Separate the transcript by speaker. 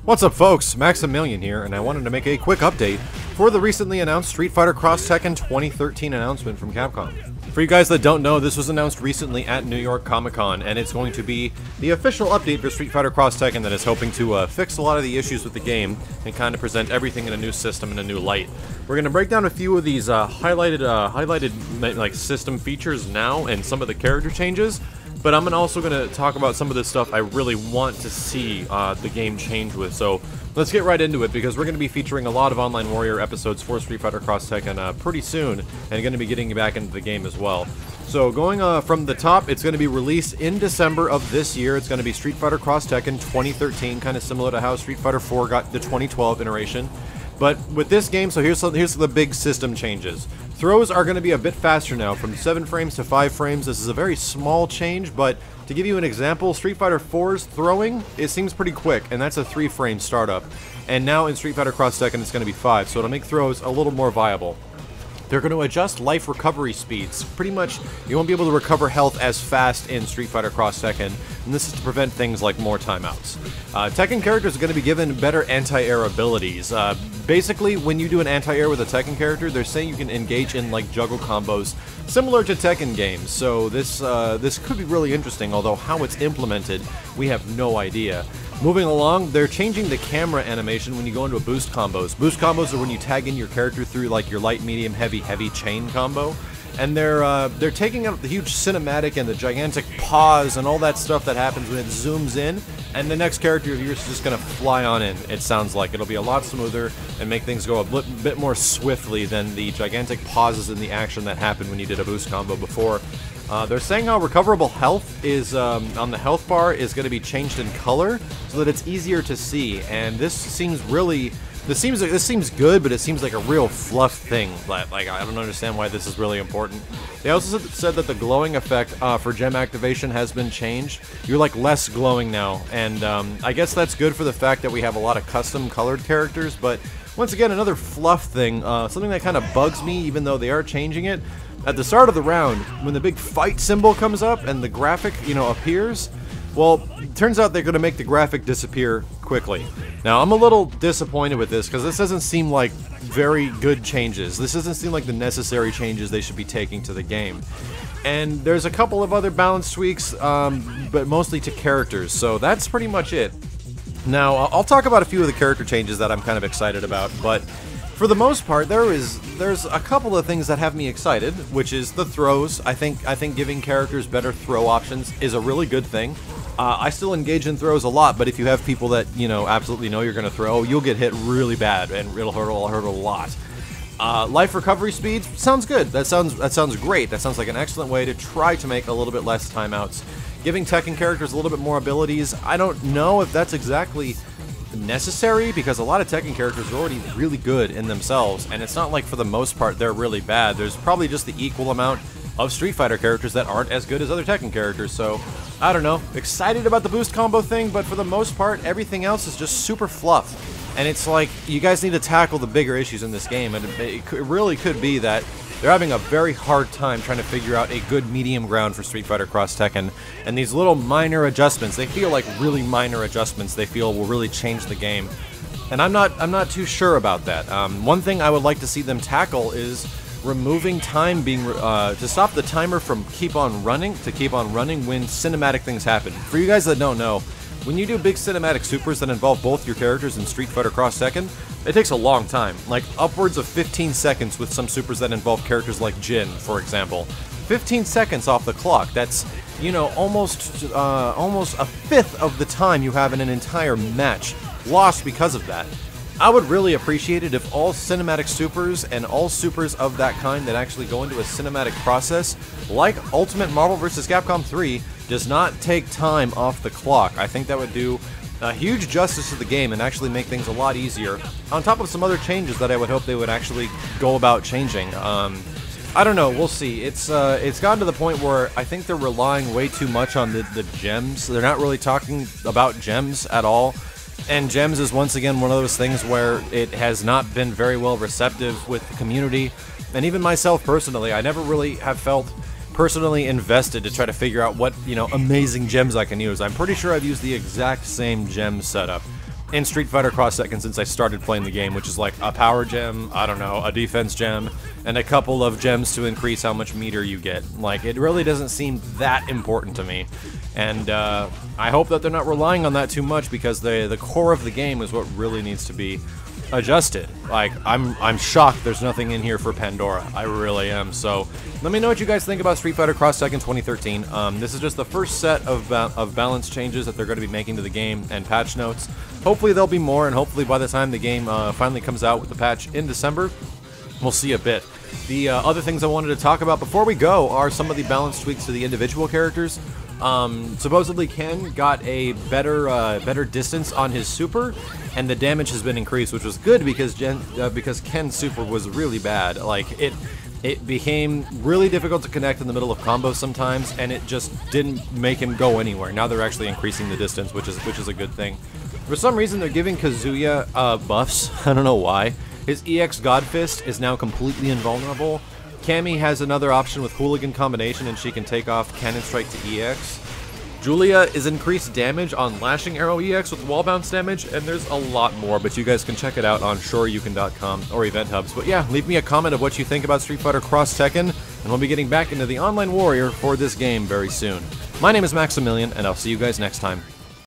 Speaker 1: What's up folks, Maximilian here, and I wanted to make a quick update for the recently announced Street Fighter X Tekken 2013 announcement from Capcom. For you guys that don't know, this was announced recently at New York Comic-Con, and it's going to be the official update for Street Fighter X Tekken that is hoping to fix a lot of the issues with the game and kind of present everything in a new system in a new light. We're going to break down a few of these highlighted like system features now and some of the character changes. But I'm also going to talk about some of the stuff I really want to see the game change with. So let's get right into it, because we're going to be featuring a lot of Online Warrior episodes for Street Fighter X Tekken pretty soon, and going to be getting back into the game as well. So going from the top, it's going to be released in December of this year. It's going to be Street Fighter X Tekken 2013, kind of similar to how Street Fighter 4 got the 2012 iteration. But with this game, so here's the big system changes. Throws are going to be a bit faster now, from 7 frames to 5 frames. This is a very small change, but to give you an example, Street Fighter 4's throwing, it seems pretty quick, and that's a 3-frame startup. And now in Street Fighter X Tekken, it's going to be 5, so it'll make throws a little more viable. They're going to adjust life recovery speeds. Pretty much, you won't be able to recover health as fast in Street Fighter X Tekken, and this is to prevent things like more timeouts. Tekken characters are going to be given better anti-air abilities. Basically, when you do an anti-air with a Tekken character, they're saying you can engage in like juggle combos similar to Tekken games. So this could be really interesting, although how it's implemented, we have no idea. Moving along, they're changing the camera animation when you go into boost combos. Boost combos are when you tag in your character through like your light, medium, heavy chain combo. And they're taking out the huge cinematic and the gigantic pause and all that stuff that happens when it zooms in, and the next character of yours is just going to fly on in. It sounds like it'll be a lot smoother and make things go a bit more swiftly than the gigantic pauses in the action that happened when you did a boost combo before. They're saying how recoverable health is on the health bar is going to be changed in color so that it's easier to see, and this seems really. This seems good, but it seems like a real fluff thing. Like I don't understand why this is really important. They also said that the glowing effect for gem activation has been changed. You're like less glowing now, and I guess that's good for the fact that we have a lot of custom colored characters. But once again, another fluff thing, something that kind of bugs me, even though they are changing it. At the start of the round, when the big fight symbol comes up and the graphic, appears. Well, it turns out they're going to make the graphic disappear quickly. Now, I'm a little disappointed with this, because this doesn't seem like very good changes. This doesn't seem like the necessary changes they should be taking to the game. And there's a couple of other balance tweaks, but mostly to characters, so that's pretty much it. Now, I'll talk about a few of the character changes that I'm kind of excited about, but for the most part, there's a couple of things that have me excited, which is the throws. I think giving characters better throw options is a really good thing. I still engage in throws a lot, but if you have people that, absolutely know you're going to throw, you'll get hit really bad, and it'll hurt a lot. Life recovery speed sounds good. That sounds great. That sounds like an excellent way to try to make a little bit less timeouts. Giving Tekken characters a little bit more abilities, I don't know if that's exactly necessary, because a lot of Tekken characters are already really good in themselves, and it's not like for the most part they're really bad. There's probably just the equal amount of Street Fighter characters that aren't as good as other Tekken characters, so I don't know. Excited about the boost combo thing, but for the most part everything else is just super fluff, and it's like you guys need to tackle the bigger issues in this game, and it really could be that they're having a very hard time trying to figure out a good medium ground for Street Fighter X Tekken, and these little minor adjustments, they feel like really minor adjustments they feel will really change the game, and I'm not too sure about that. One thing I would like to see them tackle is removing time being to stop the timer from keep on running when cinematic things happen. For you guys that don't know, when you do big cinematic supers that involve both your characters in Street Fighter X Tekken, it takes a long time, like upwards of 15 seconds with some supers that involve characters like Jin, for example. 15 seconds off the clock, that's, almost a fifth of the time you have in an entire match lost because of that. I would really appreciate it if all cinematic supers and all supers of that kind that actually go into a cinematic process, like Ultimate Marvel vs. Capcom 3, does not take time off the clock. I think that would do a huge justice to the game and actually make things a lot easier, on top of some other changes that I would hope they would actually go about changing. I don't know, we'll see. It's gotten to the point where I think they're relying way too much on the gems. They're not really talking about gems at all. And gems is once again one of those things where it has not been very well receptive with the community, and even myself personally, I never really have felt personally invested to try to figure out what, amazing gems I can use. I'm pretty sure I've used the exact same gem setup in Street Fighter Cross Tekken since I started playing the game, which is like a power gem, I don't know, a defense gem, and a couple of gems to increase how much meter you get. Like, it really doesn't seem that important to me. And I hope that they're not relying on that too much, because the core of the game is what really needs to be adjusted. Like, I'm shocked there's nothing in here for Pandora. I really am. So let me know what you guys think about Street Fighter Cross Tekken 2013. This is just the first set of balance changes that they're going to be making to the game and patch notes. Hopefully there'll be more, and hopefully by the time the game finally comes out with the patch in December, we'll see a bit. The other things I wanted to talk about before we go are some of the balance tweaks to the individual characters. Supposedly Ken got a better distance on his super, and the damage has been increased, which was good because Ken's super was really bad. Like, it became really difficult to connect in the middle of combos sometimes, and it just didn't make him go anywhere. Now they're actually increasing the distance, which is a good thing. For some reason, they're giving Kazuya buffs. I don't know why. His EX God Fist is now completely invulnerable. Cammy has another option with Hooligan Combination, and she can take off Cannon Strike to EX. Julia is increased damage on Lashing Arrow EX with wall bounce damage, and there's a lot more, but you guys can check it out on shoryuken.com or Event Hubs. But yeah, leave me a comment of what you think about Street Fighter Cross Tekken, and we'll be getting back into the Online Warrior for this game very soon. My name is Maximilian, and I'll see you guys next time.